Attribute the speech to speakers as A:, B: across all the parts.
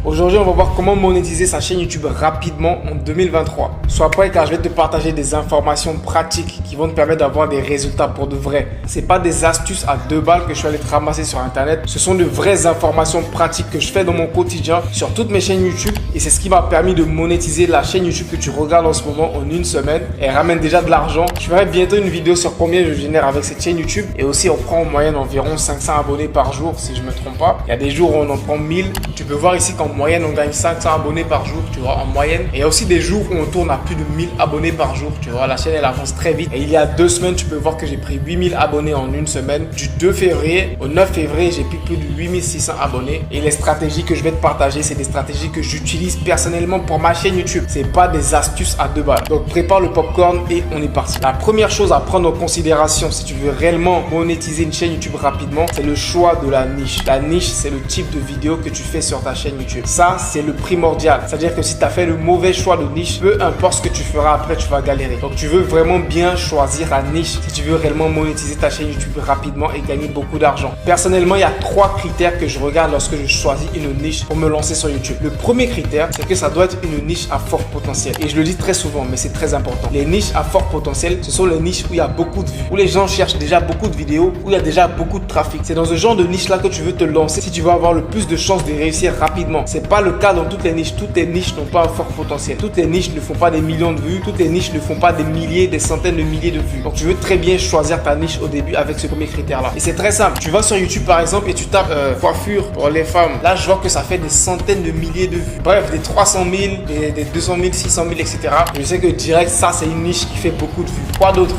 A: Aujourd'hui, on va voir comment monétiser sa chaîne YouTube rapidement en 2023. Sois prêt car je vais te partager des informations pratiques qui vont te permettre d'avoir des résultats pour de vrai. Ce n'est pas des astuces à 2 balles que je suis allé te ramasser sur internet. Ce sont de vraies informations pratiques que je fais dans mon quotidien sur toutes mes chaînes YouTube et c'est ce qui m'a permis de monétiser la chaîne YouTube que tu regardes en ce moment en une semaine. Elle ramène déjà de l'argent. Je ferai bientôt une vidéo sur combien je génère avec cette chaîne YouTube et aussi on prend en moyenne environ 500 abonnés par jour si je ne me trompe pas. Il y a des jours où on en prend 1000. Tu peux voir ici qu'en moyenne on gagne 500 abonnés par jour, tu vois, en moyenne. Et il y a aussi des jours où on tourne à plus de 1000 abonnés par jour, tu vois, la chaîne elle avance très vite. Et il y a 2 semaines, tu peux voir que j'ai pris 8000 abonnés en une semaine. Du 2 février au 9 février, j'ai pris plus de 8600 abonnés. Et les stratégies que je vais te partager, c'est des stratégies que j'utilise personnellement pour ma chaîne YouTube. C'est pas des astuces à 2 balles. Donc prépare le popcorn et on est parti. La première chose à prendre en considération si tu veux réellement monétiser une chaîne YouTube rapidement, c'est le choix de la niche. La niche, c'est le type de vidéo que tu fais sur ta chaîne YouTube. Ça, c'est le primordial. C'est-à-dire que si tu as fait le mauvais choix de niche, peu importe ce que tu feras après, tu vas galérer. Donc, tu veux vraiment bien choisir la niche si tu veux réellement monétiser ta chaîne YouTube rapidement et gagner beaucoup d'argent. Personnellement, il y a 3 critères que je regarde lorsque je choisis une niche pour me lancer sur YouTube. Le premier critère, c'est que ça doit être une niche à fort potentiel. Et je le dis très souvent, mais c'est très important. Les niches à fort potentiel, ce sont les niches où il y a beaucoup de vues, où les gens cherchent déjà beaucoup de vidéos, où il y a déjà beaucoup de trafic. C'est dans ce genre de niche-là que tu veux te lancer si tu veux avoir le plus de chances de réussir rapidement. C'est pas le cas dans toutes les niches. Toutes les niches n'ont pas un fort potentiel. Toutes les niches ne font pas des millions de vues. Toutes les niches ne font pas des milliers, des centaines de milliers de vues. Donc tu veux très bien choisir ta niche au début avec ce premier critère-là. Et c'est très simple. Tu vas sur YouTube par exemple et tu tapes coiffure pour les femmes. Là, je vois que ça fait des centaines de milliers de vues. Bref, des 300 000, des 200 000, 600 000, etc. Je sais que direct, ça, c'est une niche qui fait beaucoup de vues. Quoi d'autre?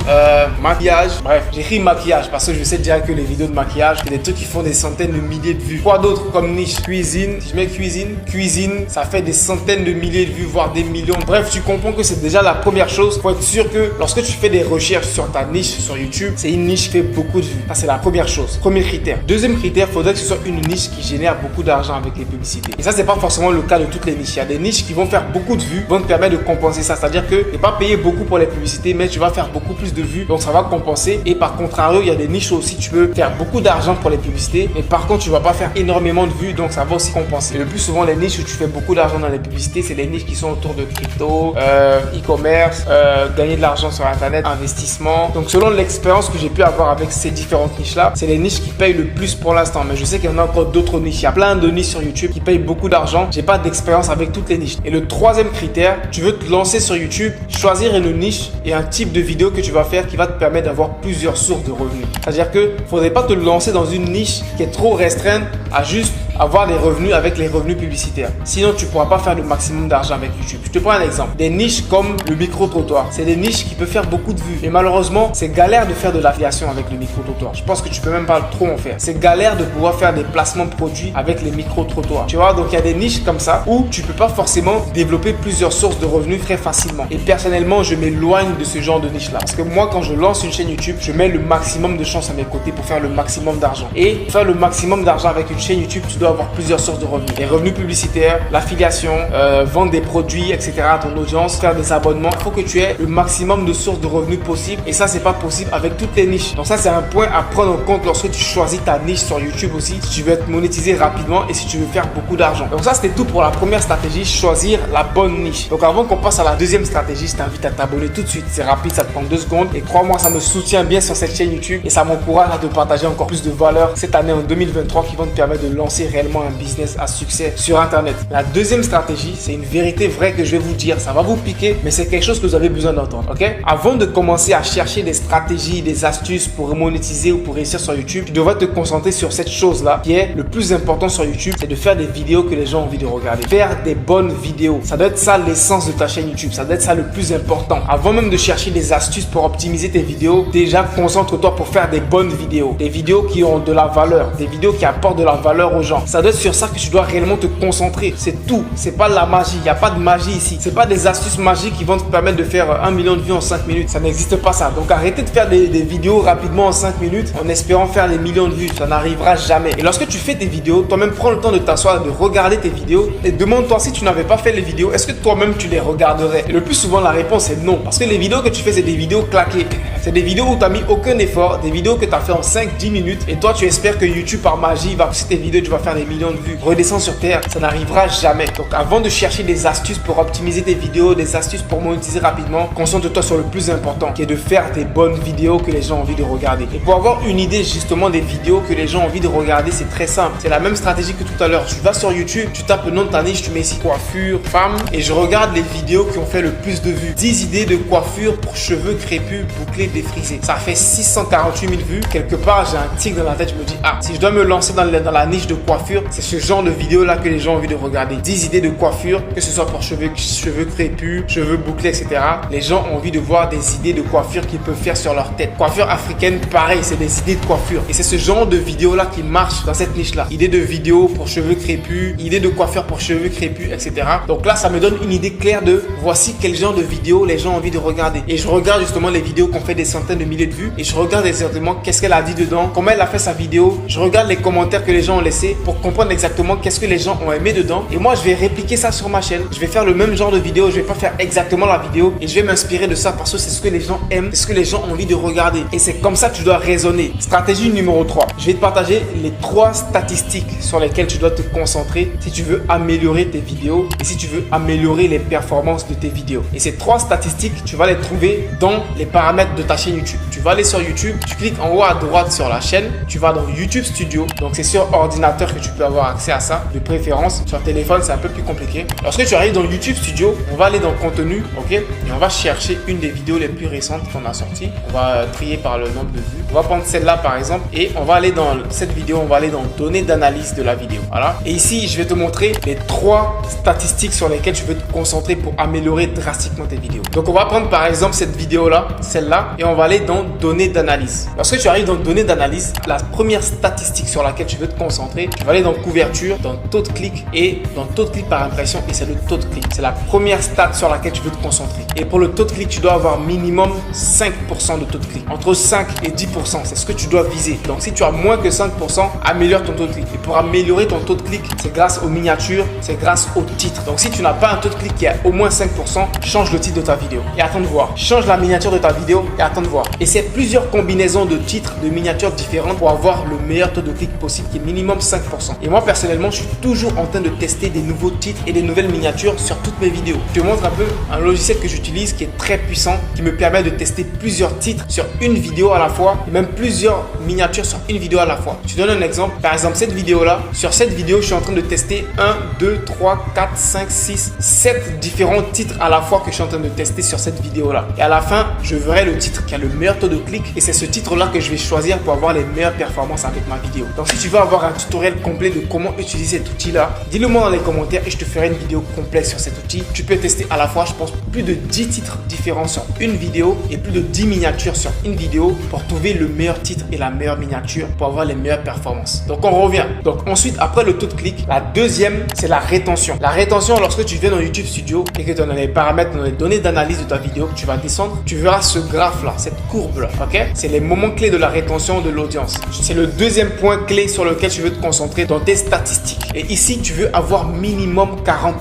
A: Maquillage. Bref, j'écris maquillage parce que je sais direct que les vidéos de maquillage, c'est des trucs qui font des centaines de milliers de vues. Quoi d'autre comme niche? Cuisine. Si je mets cuisine, ça fait des centaines de milliers de vues, voire des millions. Bref, tu comprends que c'est déjà la première chose. Faut être sûr que lorsque tu fais des recherches sur ta niche sur YouTube, c'est une niche qui fait beaucoup de vues. Ça, c'est la première chose. Premier critère. Deuxième critère, il faudrait que ce soit une niche qui génère beaucoup d'argent avec les publicités. Et ça, c'est pas forcément le cas de toutes les niches. Il y a des niches qui vont faire beaucoup de vues, vont te permettre de compenser ça. C'est-à-dire que tu n'es pas payé beaucoup pour les publicités, mais tu vas faire beaucoup plus de vues. Donc, ça va compenser. Et par contrario, il y a des niches aussi, tu peux faire beaucoup d'argent pour les publicités, mais par contre, tu vas pas faire énormément de vues. Donc, ça va aussi compenser. Et le plus souvent, les niches où tu fais beaucoup d'argent dans les publicités, c'est les niches qui sont autour de crypto, e-commerce, gagner de l'argent sur internet, investissement. Donc selon l'expérience que j'ai pu avoir avec ces différentes niches là, c'est les niches qui payent le plus pour l'instant, mais je sais qu'il y en a encore d'autres niches. Il y a plein de niches sur YouTube qui payent beaucoup d'argent. J'ai pas d'expérience avec toutes les niches. Et le troisième critère, tu veux te lancer sur YouTube, choisir une niche et un type de vidéo que tu vas faire qui va te permettre d'avoir plusieurs sources de revenus. C'est-à-dire que faudrait pas te lancer dans une niche qui est trop restreinte à juste avoir des revenus avec les revenus publicitaires. Sinon, tu ne pourras pas faire le maximum d'argent avec YouTube. Je te prends un exemple. Des niches comme le micro-trottoir. C'est des niches qui peuvent faire beaucoup de vues. Mais malheureusement, c'est galère de faire de l'affiliation avec le micro-trottoir. Je pense que tu peux même pas trop en faire. C'est galère de pouvoir faire des placements de produits avec les micro-trottoirs. Tu vois, donc il y a des niches comme ça où tu peux pas forcément développer plusieurs sources de revenus très facilement. Et personnellement, je m'éloigne de ce genre de niche-là. Parce que moi, quand je lance une chaîne YouTube, je mets le maximum de chance à mes côtés pour faire le maximum d'argent. Et pour faire le maximum d'argent avec une chaîne YouTube, tu dois avoir plusieurs sources de revenus. Les revenus publicitaires, l'affiliation, vendre des produits, etc. à ton audience, faire des abonnements. Il faut que tu aies le maximum de sources de revenus possibles. Et ça, c'est pas possible avec toutes les niches. Donc ça, c'est un point à prendre en compte lorsque tu choisis ta niche sur YouTube aussi. Si tu veux être monétisé rapidement et si tu veux faire beaucoup d'argent. Donc ça, c'était tout pour la première stratégie, choisir la bonne niche. Donc avant qu'on passe à la deuxième stratégie, je t'invite à t'abonner tout de suite. C'est rapide, ça te prend 2 secondes. Et crois-moi, ça me soutient bien sur cette chaîne YouTube et ça m'encourage à te partager encore plus de valeur cette année en 2023 qui vont te permettre de lancer réellement un business à succès sur internet. La deuxième stratégie, c'est une vérité vraie que je vais vous dire. Ça va vous piquer, mais c'est quelque chose que vous avez besoin d'entendre. Ok? Avant de commencer à chercher des stratégies, des astuces pour monétiser ou pour réussir sur YouTube, tu devrais te concentrer sur cette chose-là qui est le plus important sur YouTube, c'est de faire des vidéos que les gens ont envie de regarder. Faire des bonnes vidéos. Ça doit être ça l'essence de ta chaîne YouTube. Ça doit être ça le plus important. Avant même de chercher des astuces pour optimiser tes vidéos, déjà concentre-toi pour faire des bonnes vidéos. Des vidéos qui ont de la valeur. Des vidéos qui apportent de la valeur aux gens. Ça doit être sur ça que tu dois réellement te concentrer. C'est tout. C'est pas la magie. Il n'y a pas de magie ici. C'est pas des astuces magiques qui vont te permettre de faire 1 million de vues en 5 minutes. Ça n'existe pas ça. Donc arrêtez de faire des vidéos rapidement en 5 minutes en espérant faire des millions de vues. Ça n'arrivera jamais. Et lorsque tu fais tes vidéos, toi-même prends le temps de t'asseoir, de regarder tes vidéos et demande-toi si tu n'avais pas fait les vidéos, est-ce que toi-même tu les regarderais? Et le plus souvent la réponse est non. Parce que les vidéos que tu fais, c'est des vidéos claquées. C'est des vidéos où tu n'as mis aucun effort, des vidéos que tu as fait en 5-10 minutes et toi tu espères que YouTube par magie va pousser tes vidéos, tu vas faire faire des millions de vues, redescends sur terre, ça n'arrivera jamais. Donc avant de chercher des astuces pour optimiser tes vidéos, des astuces pour monétiser rapidement, concentre-toi sur le plus important, qui est de faire des bonnes vidéos que les gens ont envie de regarder. Et pour avoir une idée justement des vidéos que les gens ont envie de regarder, c'est très simple. C'est la même stratégie que tout à l'heure. Tu vas sur YouTube, tu tapes le nom de ta niche, tu mets ici coiffure, femme, et je regarde les vidéos qui ont fait le plus de vues. 10 idées de coiffure pour cheveux crépus, bouclés, défrisés. Ça fait 648 000 vues. Quelque part, j'ai un tic dans la tête, je me dis, ah, si je dois me lancer dans la niche de coiffure, c'est ce genre de vidéo là que les gens ont envie de regarder. 10 idées de coiffure, que ce soit pour cheveux crépus, cheveux bouclés, etc. Les gens ont envie de voir des idées de coiffure qu'ils peuvent faire sur leur tête. Coiffure africaine, pareil, c'est des idées de coiffure. Et c'est ce genre de vidéo là qui marche dans cette niche là. Idées de vidéos pour cheveux crépus, idées de coiffure pour cheveux crépus, etc. Donc là, ça me donne une idée claire de voici quel genre de vidéo les gens ont envie de regarder. Et je regarde justement les vidéos qui ont fait des centaines de milliers de vues et je regarde exactement qu'est-ce qu'elle a dit dedans, comment elle a fait sa vidéo. Je regarde les commentaires que les gens ont laissés pour comprendre exactement qu'est-ce que les gens ont aimé dedans. Et moi, je vais répliquer ça sur ma chaîne. Je vais faire le même genre de vidéo. Je vais pas faire exactement la vidéo et je vais m'inspirer de ça parce que c'est ce que les gens aiment, c'est ce que les gens ont envie de regarder. Et c'est comme ça que tu dois raisonner. Stratégie numéro 3. Je vais te partager les 3 statistiques sur lesquelles tu dois te concentrer si tu veux améliorer tes vidéos et si tu veux améliorer les performances de tes vidéos. Et ces 3 statistiques, tu vas les trouver dans les paramètres de ta chaîne YouTube. Tu vas aller sur YouTube, tu cliques en haut à droite sur la chaîne, tu vas dans YouTube Studio. Donc c'est sur ordinateur que tu peux avoir accès à ça, de préférence. Sur téléphone, c'est un peu plus compliqué. Lorsque tu arrives dans YouTube Studio, on va aller dans contenu, ok, et on va chercher une des vidéos les plus récentes qu'on a sorties. On va trier par le nombre de vues. On va prendre celle-là par exemple et on va aller dans cette vidéo, on va aller dans données d'analyse de la vidéo. Voilà. Et ici, je vais te montrer les 3 statistiques sur lesquelles tu veux te concentrer pour améliorer drastiquement tes vidéos. Donc on va prendre par exemple cette vidéo-là, celle-là, et on va aller dans données d'analyse. Lorsque tu arrives dans données d'analyse, la première statistique sur laquelle tu veux te concentrer, tu vas aller dans couverture, dans taux de clic et dans taux de clic par impression et c'est le taux de clic. C'est la première stat sur laquelle tu veux te concentrer. Et pour le taux de clic, tu dois avoir minimum 5% de taux de clic. Entre 5 et 10%, c'est ce que tu dois viser. Donc si tu as moins que 5%, améliore ton taux de clic. Et pour améliorer ton taux de clic, c'est grâce aux miniatures, c'est grâce au titre. Donc si tu n'as pas un taux de clic qui est au moins 5%, change le titre de ta vidéo et attends de voir. Change la miniature de ta vidéo et attends de voir. Et c'est plusieurs combinaisons de titres, de miniatures différentes pour avoir le meilleur taux de clic possible qui est minimum 5%. Et moi personnellement, je suis toujours en train de tester des nouveaux titres et des nouvelles miniatures sur toutes mes vidéos. Je te montre un peu un logiciel que j'utilise qui est très puissant, qui me permet de tester plusieurs titres sur une vidéo à la fois et même plusieurs miniatures sur une vidéo à la fois. Je te donne un exemple. Par exemple, cette vidéo-là, sur cette vidéo, je suis en train de tester 1, 2, 3, 4, 5, 6, 7 différents titres à la fois que je suis en train de tester sur cette vidéo-là. Et à la fin, je verrai le titre qui a le meilleur taux de clic et c'est ce titre-là que je vais choisir pour avoir les meilleures performances avec ma vidéo. Donc, si tu veux avoir un tutoriel complet de comment utiliser cet outil-là, dis-le moi dans les commentaires et je te ferai une vidéo complète sur cet outil. Tu peux tester à la fois, je pense, plus de 10 titres différents sur une vidéo et plus de 10 miniatures sur une vidéo pour trouver le meilleur titre et la meilleure miniature pour avoir les meilleures performances. Donc, on revient. Donc, ensuite, après le taux de clic, la deuxième, c'est la rétention. La rétention, lorsque tu viens dans YouTube Studio et que tu as les paramètres, dans les données d'analyse de ta vidéo que tu vas descendre, tu verras ce graphe-là, cette courbe-là, ok? C'est les moments clés de la rétention de l'audience. C'est le deuxième point clé sur lequel tu veux te concentrer dans tes statistiques. Et ici, tu veux avoir minimum 40%.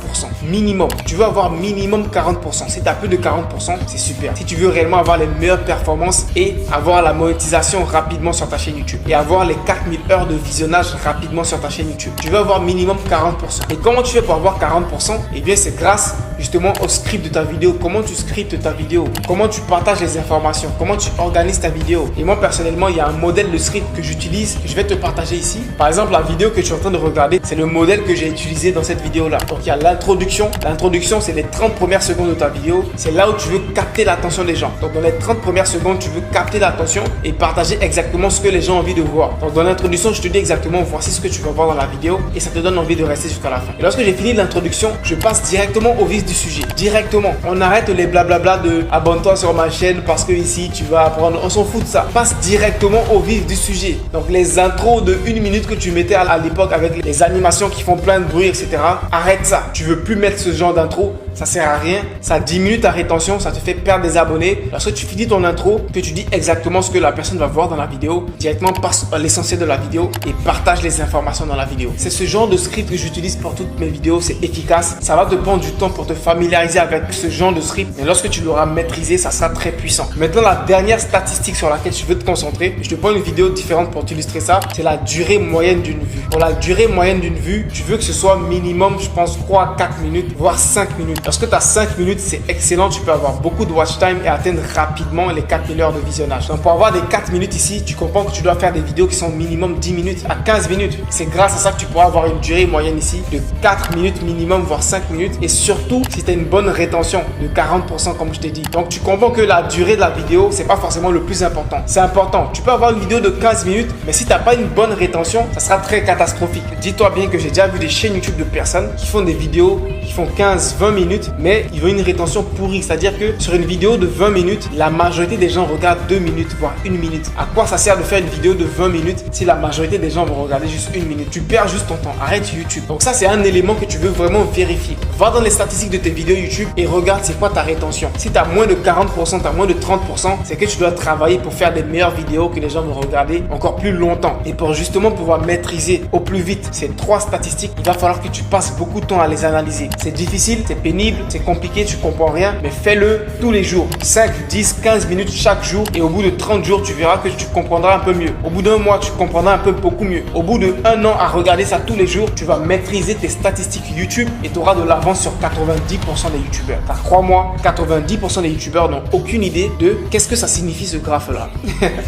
A: Minimum. Tu veux avoir minimum 40%. Si tu as plus de 40%, c'est super. Si tu veux réellement avoir les meilleures performances et avoir la monétisation rapidement sur ta chaîne YouTube et avoir les 4000 heures de visionnage rapidement sur ta chaîne YouTube, tu veux avoir minimum 40%. Et comment tu fais pour avoir 40%? Eh bien, c'est grâce justement au script de ta vidéo. Comment tu scriptes ta vidéo? Comment tu partages les informations? Comment tu organises ta vidéo? Et moi, personnellement, il y a un modèle de script que j'utilise. Je vais te partager ici. Par exemple, la vidéo que tu es en train de regarder, c'est le modèle que j'ai utilisé dans cette vidéo-là. Donc, il y a l'introduction. L'introduction, c'est les 30 premières secondes de ta vidéo. C'est là où tu veux capter l'attention des gens. Donc, dans les 30 premières secondes, tu veux capter l'attention et partager exactement ce que les gens ont envie de voir. Donc, dans l'introduction, je te dis exactement voici ce que tu vas voir dans la vidéo et ça te donne envie de rester jusqu'à la fin. Et lorsque j'ai fini l'introduction, je passe directement au vif du sujet. Directement. On arrête les blablabla de abonne-toi sur ma chaîne parce que ici tu vas apprendre. On s'en fout de ça. Passe directement au vif du sujet. Donc, les intros de 1 minute que tu mettais à l'époque avec les animations qui font plein de bruit, etc. Arrête ça. Tu veux plus mettre ce genre d'intro. ça sert à rien, ça diminue ta rétention, ça te fait perdre des abonnés. Lorsque tu finis ton intro, que tu dis exactement ce que la personne va voir dans la vidéo, directement passe à l'essentiel de la vidéo et partage les informations dans la vidéo. C'est ce genre de script que j'utilise pour toutes mes vidéos, c'est efficace. Ça va te prendre du temps pour te familiariser avec ce genre de script, mais lorsque tu l'auras maîtrisé, ça sera très puissant. Maintenant, la dernière statistique sur laquelle je veux te concentrer, je te prends une vidéo différente pour t'illustrer ça, c'est la durée moyenne d'une vue. Pour la durée moyenne d'une vue, tu veux que ce soit minimum, je pense, 3 à 4 minutes, voire 5 minutes. Lorsque tu as 5 minutes, c'est excellent, tu peux avoir beaucoup de watch time et atteindre rapidement les 4000 heures de visionnage. Donc pour avoir des 4 minutes ici, tu comprends que tu dois faire des vidéos qui sont minimum 10 minutes à 15 minutes. C'est grâce à ça que tu pourras avoir une durée moyenne ici de 4 minutes minimum, voire 5 minutes. Et surtout, si tu as une bonne rétention de 40% comme je t'ai dit. Donc tu comprends que la durée de la vidéo, c'est pas forcément le plus important. C'est important. Tu peux avoir une vidéo de 15 minutes, mais si tu n'as pas une bonne rétention, ça sera très catastrophique. Dis-toi bien que j'ai déjà vu des chaînes YouTube de personnes qui font des vidéos qui font 15-20 minutes, mais ils ont une rétention pourrie. C'est-à-dire que sur une vidéo de 20 minutes, la majorité des gens regardent 2 minutes, voire 1 minute. À quoi ça sert de faire une vidéo de 20 minutes si la majorité des gens vont regarder juste 1 minute? Tu perds juste ton temps. Arrête YouTube. Donc ça, c'est un élément que tu veux vraiment vérifier. Va dans les statistiques de tes vidéos YouTube et regarde c'est quoi ta rétention. Si tu as moins de 40%, tu as moins de 30%, c'est que tu dois travailler pour faire des meilleures vidéos que les gens vont regarder encore plus longtemps. Et pour justement pouvoir maîtriser au plus vite ces 3 statistiques, il va falloir que tu passes beaucoup de temps à les analyser. C'est difficile, c'est pénible, c'est compliqué, tu comprends rien, mais fais-le tous les jours. 5, 10, 15 minutes chaque jour et au bout de 30 jours, tu verras que tu comprendras un peu mieux. Au bout d'un mois, tu comprendras un peu beaucoup mieux. Au bout de 1 an à regarder ça tous les jours, tu vas maîtriser tes statistiques YouTube et tu auras de l'avance sur 90% des YouTubeurs. Car crois-moi, 90% des YouTubeurs n'ont aucune idée de qu'est-ce que ça signifie ce graphe-là.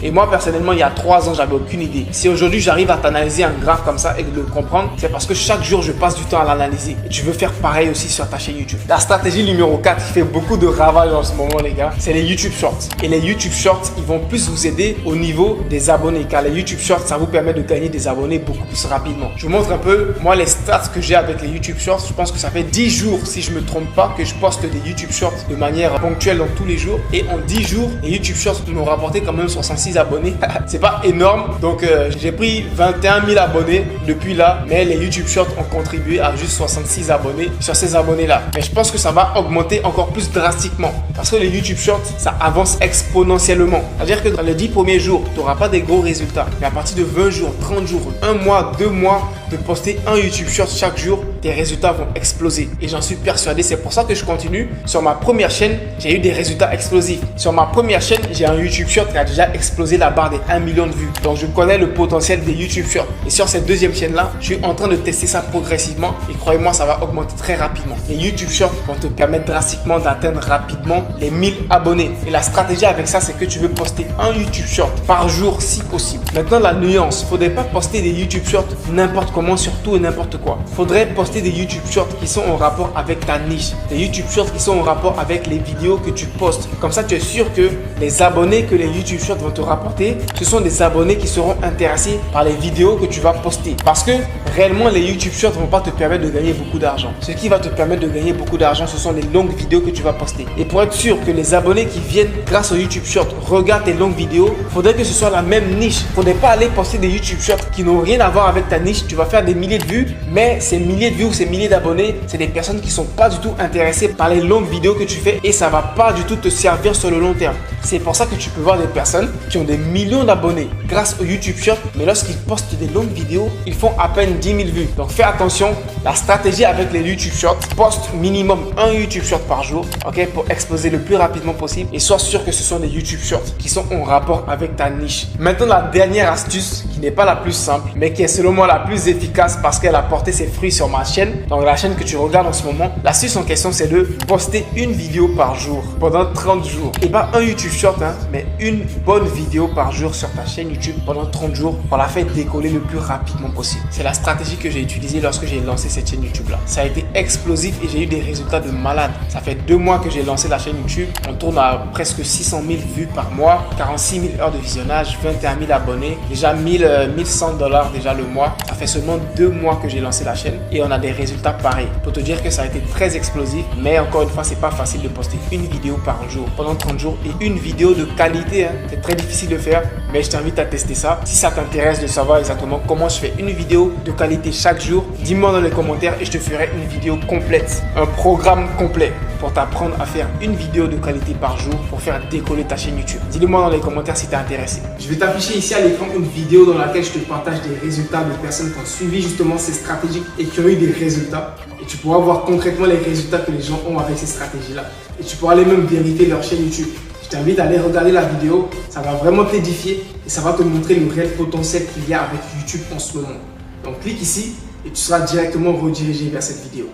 A: Et moi, personnellement, il y a 3 ans, j'avais aucune idée. Si aujourd'hui, j'arrive à t'analyser un graphe comme ça et de le comprendre, c'est parce que chaque jour, je passe du temps à l'analyser. Et tu veux faire pareil aussi sur ta chaîne YouTube. La stratégie numéro 4 qui fait beaucoup de ravages en ce moment, les gars, c'est les YouTube Shorts. Et les YouTube Shorts, ils vont plus vous aider au niveau des abonnés. Car les YouTube Shorts, ça vous permet de gagner des abonnés beaucoup plus rapidement. Je vous montre un peu, moi, les stats que j'ai avec les YouTube Shorts. Je pense que ça fait 10 jours, si je me trompe pas, que je poste des YouTube Shorts de manière ponctuelle dans tous les jours. Et en 10 jours, les YouTube Shorts m'ont rapporté quand même 66 abonnés. C'est pas énorme. Donc, j'ai pris 21 000 abonnés depuis là. Mais les YouTube Shorts ont contribué à juste 66 abonnés sur ces abonnés-là. Mais je pense que ça va augmenter encore plus drastiquement. Parce que les YouTube Shorts, ça avance exponentiellement. C'est-à-dire que dans les 10 premiers jours, tu n'auras pas des gros résultats. Mais à partir de 20 jours, 30 jours, 1 mois, 2 mois, de poster un YouTube Short chaque jour, tes résultats vont exploser. Et j'en suis persuadé. C'est pour ça que je continue. Sur ma première chaîne, j'ai eu des résultats explosifs. Sur ma première chaîne, j'ai un YouTube Short qui a déjà explosé la barre des 1 million de vues. Donc, je connais le potentiel des YouTube Shorts. Et sur cette deuxième chaîne-là, je suis en train de tester ça progressivement. Et croyez-moi, ça va augmenter très rapidement. Les YouTube Shorts vont te permettre drastiquement d'atteindre rapidement les 1000 abonnés. Et la stratégie avec ça, c'est que tu veux poster un YouTube Short par jour si possible. Maintenant, la nuance. Il ne faudrait pas poster des YouTube Shorts n'importe comment, surtout et n'importe quoi. Il faudrait poster des YouTube Shorts qui sont en rapport avec ta niche. Des YouTube Shorts qui sont en rapport avec les vidéos que tu postes. Comme ça, tu es sûr que les abonnés que les YouTube Shorts vont te rapporter, ce sont des abonnés qui seront intéressés par les vidéos que tu vas poster. Parce que réellement, les YouTube Shorts ne vont pas te permettre de gagner beaucoup d'argent. Ce qui va te permettre de gagner beaucoup d'argent, ce sont les longues vidéos que tu vas poster. Et pour être sûr que les abonnés qui viennent grâce aux YouTube Shorts regardent tes longues vidéos, il faudrait que ce soit la même niche. Il ne faudrait pas aller poster des YouTube Shorts qui n'ont rien à voir avec ta niche. Tu vas faire des milliers de vues, mais ces milliers de vues ou ces milliers d'abonnés, c'est des personnes qui ne sont pas du tout intéressées par les longues vidéos que tu fais et ça ne va pas du tout te servir sur le long terme. C'est pour ça que tu peux voir des personnes qui ont des millions d'abonnés grâce aux YouTube Shorts, mais lorsqu'ils postent des longues vidéos, ils font à peine 10 000 vues. Donc fais attention, la stratégie avec les YouTube Shorts, poste minimum un YouTube Short par jour, ok, pour exploser le plus rapidement possible et sois sûr que ce sont des YouTube Shorts qui sont en rapport avec ta niche. Maintenant, la dernière astuce qui n'est pas la plus simple, mais qui est selon moi la plus efficace parce qu'elle a porté ses fruits sur ma chaîne, donc la chaîne que tu regardes en ce moment, l'astuce en question, c'est de poster une vidéo par jour pendant 30 jours. Et pas un YouTube Short, hein, mais une bonne vidéo par jour sur ta chaîne YouTube pendant 30 jours pour la faire décoller le plus rapidement possible. C'est la stratégie que j'ai utilisée lorsque j'ai lancé cette chaîne YouTube là. Ça a été explosif et j'ai eu des résultats de malade. Ça fait 2 mois que j'ai lancé la chaîne YouTube. On tourne à presque 600 000 vues par mois, 46 000 heures de visionnage, 21 000 abonnés, déjà 1100 $ déjà le mois. Ça fait seulement 2 mois que j'ai lancé la chaîne et on a des résultats pareils. Pour te dire que ça a été très explosif, mais encore une fois, c'est pas facile de poster une vidéo par jour pendant 30 jours et une vidéo de qualité. Hein. C'est très difficile de faire, mais je t'invite à tester ça. Si ça t'intéresse de savoir exactement comment je fais une vidéo de qualité chaque jour, Dis-moi dans les commentaires et je te ferai une vidéo complète, un programme complet pour t'apprendre à faire une vidéo de qualité par jour pour faire décoller ta chaîne YouTube. Dis-le-moi dans les commentaires si tu es intéressé. Je vais t'afficher ici à l'écran une vidéo dans laquelle je te partage des résultats de personnes qui ont suivi justement ces stratégies et qui ont eu des résultats. Et tu pourras voir concrètement les résultats que les gens ont avec ces stratégies-là. Et tu pourras aller même vérifier leur chaîne YouTube. Je t'invite à aller regarder la vidéo, ça va vraiment t'édifier et ça va te montrer le réel potentiel qu'il y a avec YouTube en ce moment. Donc clique ici et tu seras directement redirigé vers cette vidéo.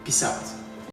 A: Peace out.